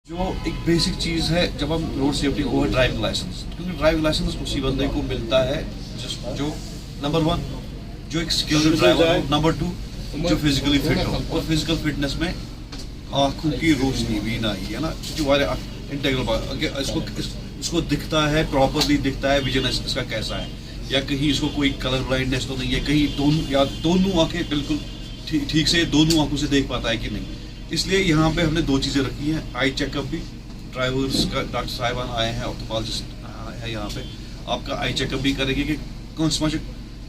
जो एक बेसिक चीज़ है जब हम रोड सेफ्टी वो है ड्राइविंग लाइसेंस, क्योंकि ड्राइविंग लाइसेंस उसी बंदे को मिलता है जो नंबर 1 जो एक स्किल्ड ड्राइवर हो, नंबर 2 जो फिजिकली फिट हो। और फिजिकल फिटनेस में आँखों की रोशनी भी ना ही है ना, जो वाले इंटेग्रल इसको दिखता है, प्रॉपरली दिखता है, विजन इसका कैसा है, या कहीं इसको कोई कलर ब्लाइंडनेस तो नहीं है, कहीं दोनों आंखें बिल्कुल ठीक से दोनों आंखों से देख पाता है कि नहीं। इसलिए यहाँ पे हमने 2 चीज़ें रखी हैं, आई चेकअप भी, ड्राइवर्स का डॉक्टर साहिबान आए हैं, ऑर्थोपॉलजिस्ट है यहाँ पे, आपका आई चेकअप भी करेंगे कि कौन सा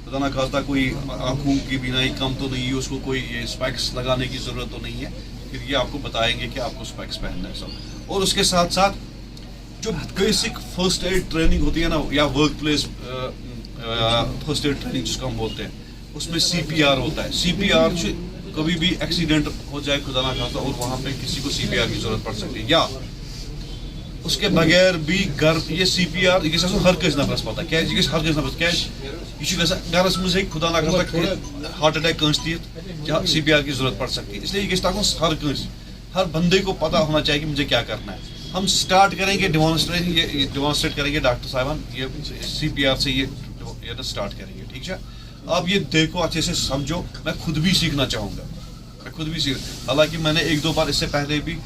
पता ना खासा कोई आँखों की बीनाई कम तो नहीं है, उसको कोई ये स्पेक्स लगाने की ज़रूरत तो नहीं है, फिर ये आपको बताएंगे कि आपको स्पेक्स पहनना है सब। और उसके साथ साथ जो बेसिक फर्स्ट एड ट्रेनिंग होती है ना, या work place first aid training जिसको हम बोलते हैं, उसमें CPR होता है। CPR से कभी भी एक्सीडेंट हो जाए खुदा ना खासा और वहाँ पे किसी को CPR की जरूरत पड़ सकती है, या उसके बगैर भी घर ये CPR ये हर कस नफरस पता क्या ये हर कस नफरस क्या ये गरस मज खुदा ना खासा हार्ट अटैक कंस जहाँ CPR की जरूरत पड़ सकती है। इसलिए ये हर बंदे को पता होना चाहिए कि मुझे क्या करना है। हम स्टार्ट करेंगे डिमॉन्स्ट्रेट करेंगे डॉक्टर साहिबान, ये CPR से ये स्टार्ट करेंगे, ठीक है। आप ये देखो, अच्छे से समझो, मैं खुद भी सीखना चाहूँगा, हालांकि मैंने 1-2 बार इससे पहले भी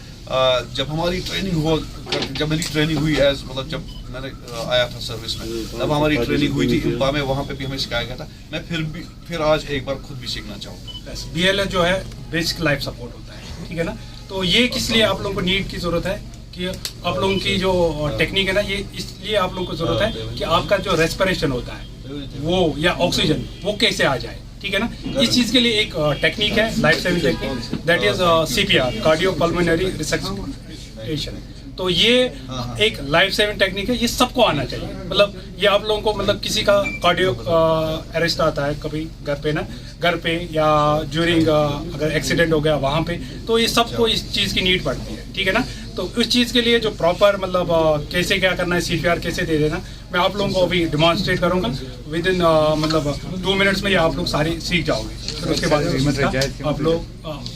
जब हमारी ट्रेनिंग हुई एज मतलब जब मैंने आया था सर्विस में, तब हमारी ट्रेनिंग हुई थी इंपा में, वहाँ पे भी हमें सिखाया गया था। मैं फिर आज एक बार खुद भी सीखना चाहूँगा। BLS जो है बेसिक लाइफ सपोर्ट होता है, ठीक है ना। तो ये किस लिए आप लोगों को नीड की जरूरत है कि आप लोगों की जो टेक्निक है ना, ये इसलिए आप लोगों को जरूरत है कि आपका जो रेस्पिरेशन होता है वो या ऑक्सीजन वो कैसे आ जाए, ठीक है ना। इस चीज़ के लिए एक टेक्निक है, life saving technique, that is CPR, cardio pulmonary resuscitation. तो ये एक लाइफ सेविंग टेक्निक है, ये सबको आना चाहिए। मतलब ये आप लोगों को मतलब किसी का कार्डियो अरेस्ट आता है कभी घर पे या ड्यूरिंग अगर एक्सीडेंट हो गया वहाँ पे, तो ये सबको इस चीज़ की नीड पड़ती है, ठीक है ना। तो उस चीज़ के लिए जो प्रॉपर मतलब कैसे क्या करना है, CPR कैसे दे देना, मैं आप लोगों को अभी डिमॉन्स्ट्रेट करूँगा विद इन मतलब 2 मिनट्स में ये आप लोग सारी सीख जाओगे। फिर उसके बाद आप लोग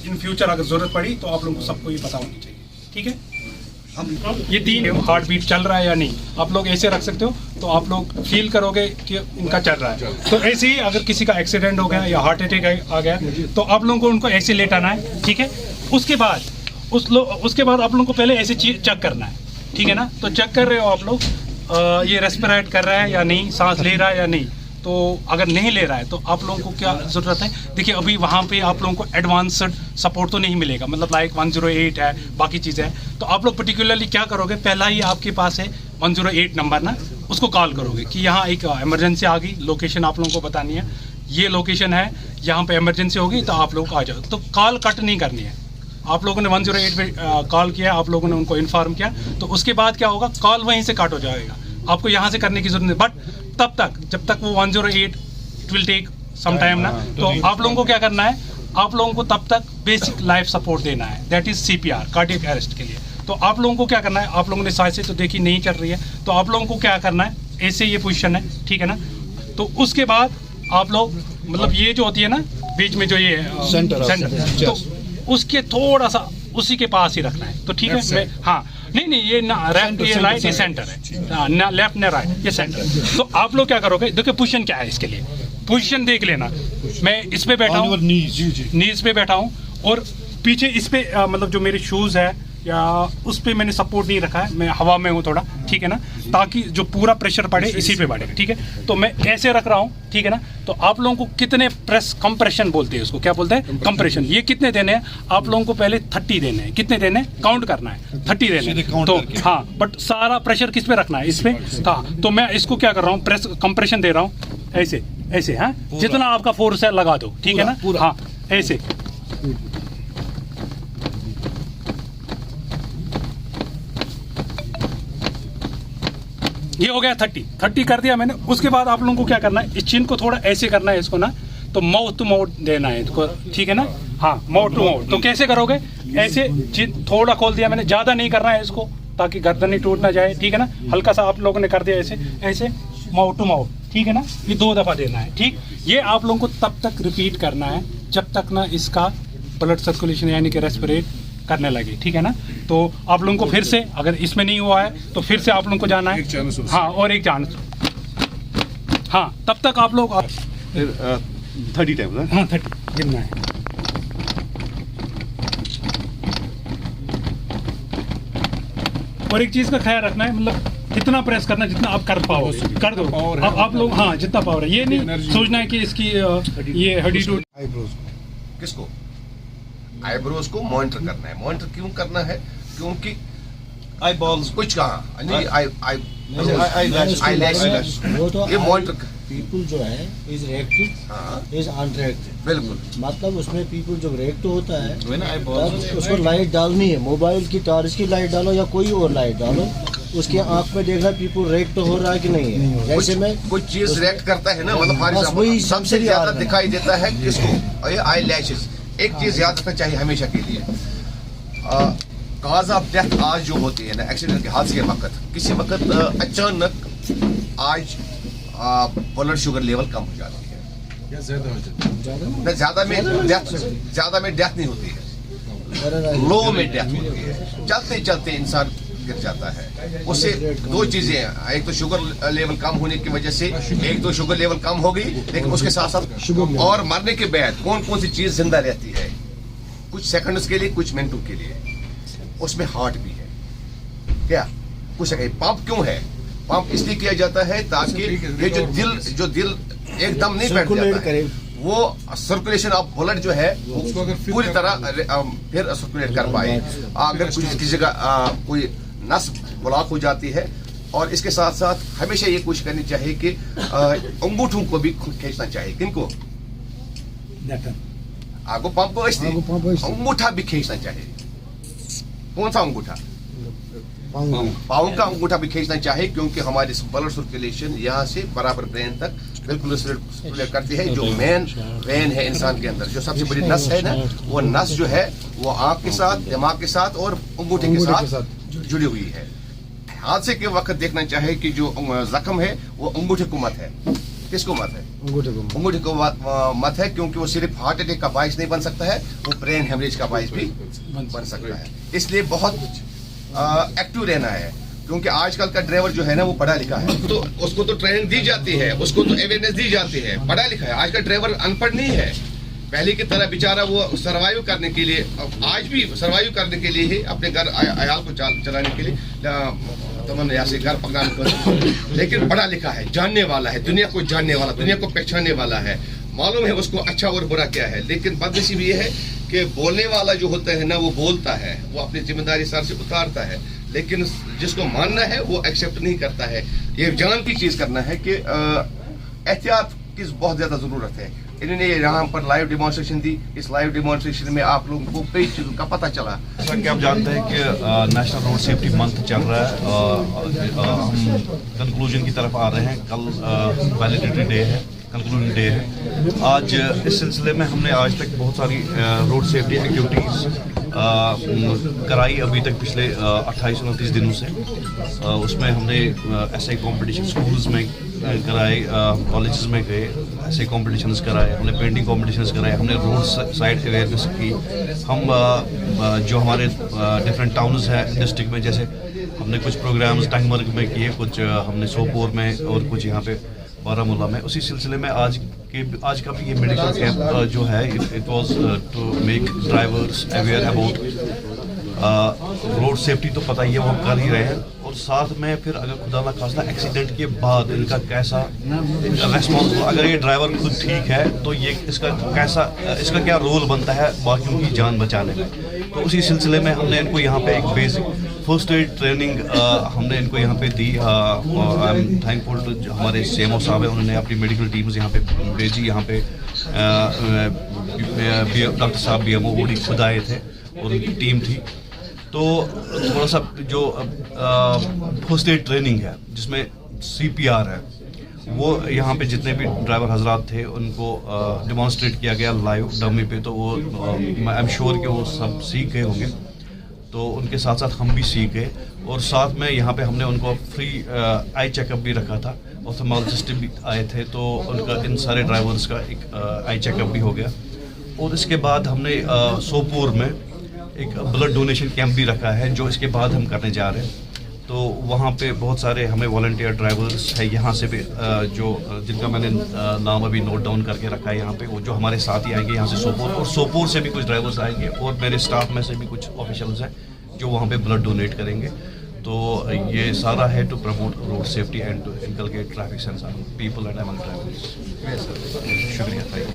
इन फ्यूचर अगर ज़रूरत पड़ी तो आप लोगों को सबको ये पता होनी चाहिए, ठीक है। ये 3 हार्ट बीट चल रहा है या नहीं, आप लोग ऐसे रख सकते हो, तो आप लोग फील करोगे कि इनका चल रहा है। तो ऐसे ही अगर किसी का एक्सीडेंट हो गया या हार्ट अटैक आ गया, तो आप लोगों को उनको ऐसे लेटाना है, ठीक है। उसके बाद आप लोगों को पहले ऐसे चेक करना है, ठीक है ना। तो चेक कर रहे हो आप लोग ये रेस्पिरेट कर रहा है या नहीं, सांस ले रहा है या नहीं। तो अगर नहीं ले रहा है तो आप लोगों को क्या ज़रूरत है, देखिए अभी वहाँ पे आप लोगों को एडवांस्ड सपोर्ट तो नहीं मिलेगा, मतलब लाइक 108 है, बाकी चीज़ें हैं। तो आप लोग पर्टिकुलरली क्या करोगे, पहला ही आपके पास है 108 नंबर ना, उसको कॉल करोगे कि यहाँ एक इमरजेंसी आ गई, लोकेशन आप लोगों को बतानी है, ये लोकेशन है, यहाँ पे इमरजेंसी होगी, तो आप लोग आ जाओ। तो कॉल कट नहीं करनी है। आप लोगों ने 108 पे कॉल किया, आप लोगों ने उनको इन्फॉर्म किया, तो उसके बाद क्या होगा, कॉल वहीं से कट हो जाएगा, आपको यहाँ से करने की जरूरत नहीं। बट तब तक जब तक वो 108 it will take some time ना, तो आप लोगों को क्या करना है, आप लोगों को तब तक बेसिक लाइफ सपोर्ट देना है, that is CPR, cardiac arrest के लिए। तो आप लोगों को क्या करना है, आप लोगों ने सांसें तो देखी नहीं चल रही है, तो आप लोगों को क्या करना है, ऐसे ये पोजीशन है, ठीक है ना। तो उसके बाद आप लोग मतलब ये जो होती है ना बीच में जो ये सेंटर, तो उसके थोड़ा सा उसी के पास ही रखना है, तो ठीक है। हाँ नहीं ये ना लेफ्ट ये राइट ये सेंटर है, ना लेफ्ट ना राइट ये सेंटर है। तो आप लोग क्या करोगे, देखिए पोजीशन क्या है, इसके लिए पोजीशन देख लेना। मैं इस पे बैठा हूँ, नीज पे बैठा हूँ, और पीछे इस पे मतलब जो मेरे शूज है या उस पे मैंने सपोर्ट नहीं रखा है, मैं हवा में हूँ थोड़ा, ठीक है ना, ताकि जो पूरा प्रेशर पड़े इसी पे पड़ेगा, ठीक है। तो मैं ऐसे रख रहा हूँ, ठीक है ना। तो आप लोगों को कितने कंप्रेशन बोलते हैं, उसको क्या बोलते हैं, कंप्रेशन, ये कितने देने हैं आप लोगों को, पहले 30 देने हैं। कितने देने हैं, काउंट करना है, 30 देने हैं। तो हाँ, बट सारा प्रेशर किस पे रखना है, इस पे। हाँ, तो मैं इसको क्या कर रहा हूँ, कंप्रेशन दे रहा हूँ ऐसे हाँ, जितना आपका फोर्स है लगा दो, ठीक है ना। हाँ ऐसे, ये हो गया 30 कर दिया मैंने। उसके बाद आप लोगों को क्या करना है, इस चिन को थोड़ा ऐसे करना है इसको ना, तो माउथ टू माउथ देना है इसको, ठीक है ना। हाँ, माउथ टू माउथ। तो कैसे करोगे, ऐसे चिन थोड़ा खोल दिया मैंने, ज़्यादा नहीं करना है इसको, ताकि गर्दन नहीं टूट ना जाए, ठीक है ना। हल्का सा आप लोगों ने कर दिया ऐसे माउथ टू माउथ, ठीक है ना। ये 2 दफ़ा देना है, ठीक। ये आप लोगों को तब तक रिपीट करना है जब तक ना इसका ब्लड सर्कुलेशन यानी कि रेस्पिरेट करने लगे, ठीक है ना। तो आप लोगों को फिर से, अगर इसमें नहीं हुआ है तो फिर से आप लोगों को जाना है, हाँ, और एक चांस, हाँ, तब तक आप लोग 30 टाइम्स, हाँ 30 गिनना है। और एक चीज का ख्याल रखना है, मतलब कितना प्रेस करना, जितना आप कर पाओ कर दो। अब आप लोग, हाँ, जितना पावर है, ये नहीं सोचना है कि इसकी ये हड्डी टूट। किसको? आईब्रोज को मॉनिटर करना है। मॉनिटर क्यों करना है? क्योंकि आई बॉल्स कुछ कहा नहीं, आई लैश वो तो ये मॉनिटर पीपल जो है इज रेक्टेड इज अनरेक्टेड, बिल्कुल। मतलब उसमें पीपल जब रेक्ट होता है When I तब balls- उसको लाइट डालनी है, मोबाइल की टॉर्च की लाइट डालो या कोई और लाइट डालो, उसके आंख में देखना पीपल रेक्ट हो रहा है कि नहीं है। जैसे मैं कुछ चीज रिएक्ट करता है ना, मतलब फॉर बस वही एग्जांपल सबसे सबसे ज्यादा याद है। दिखाई देता है किसको? ये आई लैशेस। एक चीज याद रखना चाहिए हमेशा के लिए, कॉज ऑफ डेथ आज जो होती है ना, एक्सीडेंट के हादसे के वक्त, किसी वक्त अचानक आज ब्लड शुगर लेवल कम हो जाती है, न ज्यादा में डेथ नहीं होती है, लो में डेथ होती है। चलते चलते इंसान गिर जाता है। उससे दो चीजें हैं, एक तो शुगर लेवल कम होने की वजह से, एक तो शुगर लेवल कम हो गई, लेकिन उसके साथ साथ और मरने के बाद कौन कौन सी चीज जिंदा रहती है, कुछ सेकंड्स के लिए, कुछ मिनटों के लिए, उसमें हार्ट भी है। क्या कुछ है? पंप क्यों है? पंप इसलिए किया जाता है ताकि ये जो दिल एकदम नहीं बैठ जाता है, वो सर्कुलेशन ऑफ ब्लड जो है वो पूरी तरह फिर सर्कुलेट कर पाए। अगर किसी जगह कोई नस ब्लॉक हो जाती है, और इसके साथ साथ हमेशा ये कोशिश करनी चाहिए कि अंगूठों को भी खींचना चाहिए। किनको? आगो पंप को, अंगूठा भी खींचना चाहिए। कौन सा अंगूठा? पाँव का अंगूठा भी खींचना चाहिए, क्योंकि हमारी ब्लड सर्कुलेशन यहाँ से बराबर ब्रेन तक बिल्कुल सर्कुलेट करती है। जो मेन वेन है इंसान के अंदर, जो सबसे बड़ी नस है ना, वो नस जो है वो आंख के साथ, दिमाग के साथ और अंगूठे के साथ जुड़ी हुई है। हादसे के वक्त देखना चाहिए कि जो जख्म है वो अंगूठे को मत है। किसको मत है? अंगूठे को मत है, क्योंकि वो सिर्फ हार्ट अटैक का बाइस नहीं बन सकता है, वो ब्रेन हेमरेज का बाइस भी बन सकता है। इसलिए बहुत एक्टिव रहना है, क्योंकि आजकल का ड्राइवर जो है ना वो पढ़ा लिखा है, तो उसको तो ट्रेनिंग दी जाती है, उसको तो अवेयरनेस दी जाती है, पढ़ा लिखा है। आज का ड्राइवर अनपढ़ नहीं है। पहले की तरह बेचारा वो सर्वाइव करने के लिए, आज भी सर्वाइव करने के लिए ही, अपने घर आयाल को चलाने के लिए तमन्ना यहाँ से घर पकड़ाने को, लेकिन पढ़ा लिखा है, जानने वाला है, दुनिया को जानने वाला, दुनिया को पहचानने वाला है, मालूम है उसको अच्छा और बुरा क्या है। लेकिन बदनसीबी ये है कि बोलने वाला जो होता है ना, वो बोलता है, वो अपनी जिम्मेदारी सर से उतारता है, लेकिन जिसको मानना है वो एक्सेप्ट नहीं करता है। ये जान की चीज करना है कि एहतियात की बहुत ज्यादा जरूरत है। इन्होंने यहाँ पर लाइव डेमोन्स्ट्रेशन दी। इस लाइव डेमोन्स्ट्रेशन में आप लोगों को कई चीजों का पता चला। जैसा कि आप जानते हैं कि नेशनल रोड सेफ्टी मंथ चल रहा है, हम कंक्लूजन की तरफ आ रहे हैं। कल वैलिडिटी डे है, कंक्लूजन डे है। आज इस सिलसिले में हमने आज तक बहुत सारी रोड सेफ्टी एक्टिविटीज़ कराई अभी तक पिछले 28-29 दिनों से। उसमें हमने ऐसे कॉम्पिटिशन स्कूल्स में कराए, कॉलेजेस में गए, ऐसे कॉम्पिटिशन्स कराए, हमने पेंटिंग कॉम्पिटिशन्स कराए, हमने रोड साइड अवेयरनेस की। हम जो हमारे डिफरेंट टाउन्स हैं डिस्ट्रिक्ट में, जैसे हमने कुछ प्रोग्राम्स टंगमर्ग में किए, कुछ हमने सोपोर में और कुछ यहाँ पे बारामूला में। उसी सिलसिले में आज का भी ये मेडिकल कैंप जो है, it was to make drivers aware about road safety. तो पता ही है, वो हम कर ही रहे हैं। और साथ में फिर अगर खुदा ना खास्ता एक्सीडेंट के बाद इनका कैसा रेस्पॉन्स, अगर ये ड्राइवर खुद ठीक है तो ये इसका क्या रोल बनता है बाकियों की जान बचाने में। तो उसी सिलसिले में हमने इनको यहाँ पे एक बेसिक फर्स्ट एड ट्रेनिंग हमने इनको यहाँ पे दी। आई एम थैंकफुल टू हमारे CMO साहब है, उन्होंने अपनी मेडिकल टीम्स यहाँ पे भेजी। यहाँ पे डॉक्टर साहब BMO ओडी खुद आए थे और उनकी टीम थी। तो थोड़ा सा जो फर्स्ट एड ट्रेनिंग है, जिसमें CPR है, वो यहाँ पे जितने भी ड्राइवर हजरात थे उनको डेमोन्स्ट्रेट किया गया लाइव डमी पे। तो वो आई एम श्योर कि वो सब सीख गए होंगे। तो उनके साथ साथ हम भी सीख गए। और साथ में यहाँ पे हमने उनको फ्री आई चेकअप भी रखा था, ऑप्थेल्मोलॉजिस्ट भी आए थे, तो उनका इन सारे ड्राइवर्स का एक आई चेकअप भी हो गया। और इसके बाद हमने सोपोर में एक ब्लड डोनेशन कैंप भी रखा है जो इसके बाद हम करने जा रहे हैं। तो वहाँ पे बहुत सारे हमें वॉलंटियर ड्राइवर्स है यहाँ से भी जिनका मैंने नाम अभी नोट डाउन करके रखा है यहाँ पे, वो जो हमारे साथ ही आएंगे यहाँ से सोपोर, और सोपोर से भी कुछ ड्राइवर्स आएंगे और मेरे स्टाफ में से भी कुछ ऑफिशियल्स हैं जो वहाँ पे ब्लड डोनेट करेंगे। तो ये सारा है to promote road safety and to inculcate traffic sense on people and among drivers. शुक्रिया।